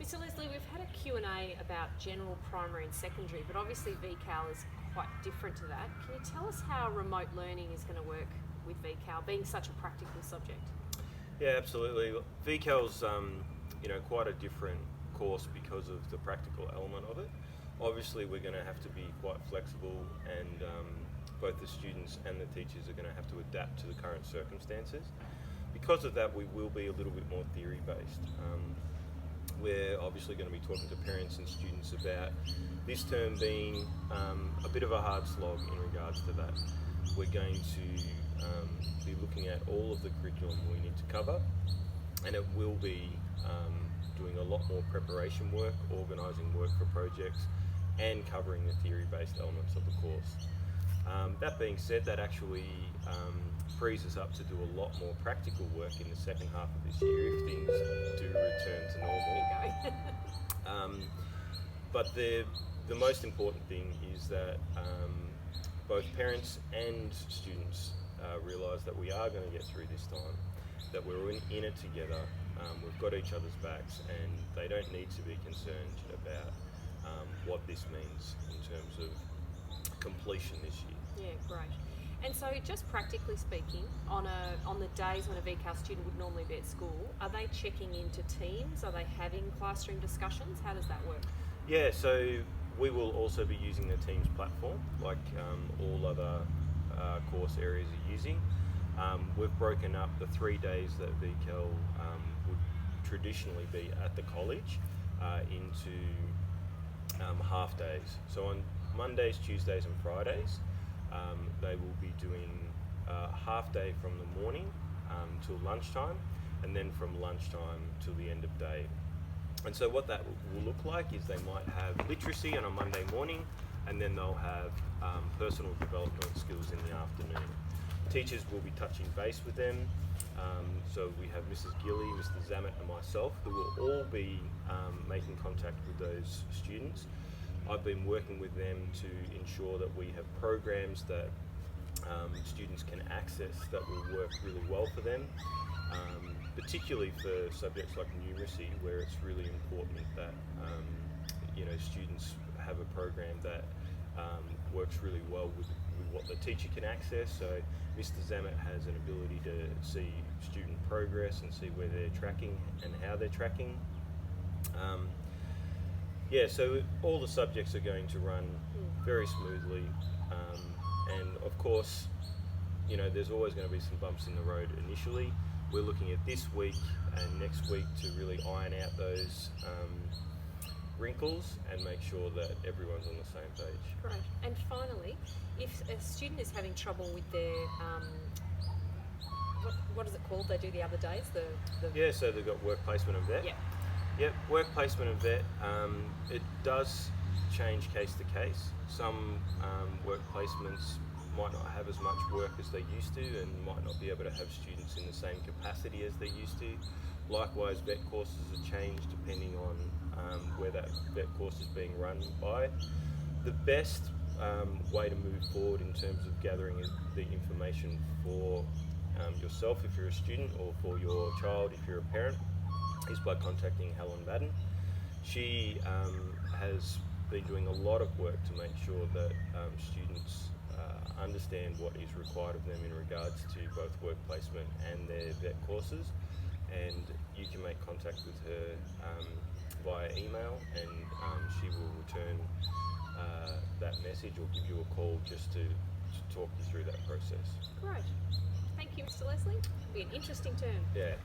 Mr. Leslie, we've had a Q&A about general primary and secondary, but obviously VCAL is quite different to that. Can you tell us how remote learning is going to work with VCAL, being such a practical subject? Yeah, absolutely. VCAL's quite a different course because of the practical element of it. Obviously, we're going to have to be quite flexible, and both the students and the teachers are going to have to adapt to the current circumstances. Because of that, we will be a little bit more theory-based. We're obviously going to be talking to parents and students about this term being a bit of a hard slog in regards to that. We're going to be looking at all of the curriculum we need to cover, and it will be doing a lot more preparation work, organising work for projects, and covering the theory-based elements of the course. That being said, that actually frees us up to do a lot more practical work in the second half of this year if things do return to normal. But the most important thing is that both parents and students realise that we are going to get through this time, that we're in it together, we've got each other's backs, and they don't need to be concerned about what this means in terms of completion this year. Yeah, great. And so, just practically speaking, on the days when a VCAL student would normally be at school, are they checking into teams? Are they having classroom discussions? How does that work? Yeah, so we will also be using the Teams platform, like all other course areas are using. We've broken up the 3 days that VCAL would traditionally be at the college into half days. So on Mondays, Tuesdays and Fridays, they will be doing half day from the morning till lunchtime, and then from lunchtime till the end of day. And so what that will look like is they might have literacy on a Monday morning, and then they'll have personal development skills in the afternoon. Teachers will be touching base with them. So we have Mrs. Gilly, Mr. Zamet and myself who will all be making contact with those students. I've been working with them to ensure that we have programs that students can access that will work really well for them, particularly for subjects like numeracy, where it's really important that students have a program that works really well with what the teacher can access. So Mr. Zamet has an ability to see student progress and see where they're tracking and how they're tracking. So all the subjects are going to run very smoothly, and of course, there's always going to be some bumps in the road initially. We're looking at this week and next week to really iron out those wrinkles and make sure that everyone's on the same page. Great. And finally, if a student is having trouble with their what is it called? They do the other days. So they've got work placement and vet. Yeah. Yep, work placement and vet, it does change case to case. Some work placements might not have as much work as they used to and might not be able to have students in the same capacity as they used to. Likewise, vet courses are changed depending on where that vet course is being run by. The best way to move forward in terms of gathering the information for yourself if you're a student, or for your child if you're a parent, is by contacting Helen Madden. She has been doing a lot of work to make sure that students understand what is required of them in regards to both work placement and their vet courses, and you can make contact with her via email, and she will return that message or give you a call just to talk you through that process. Great. Thank you, Mr. Leslie. It'll be an interesting term. Yeah.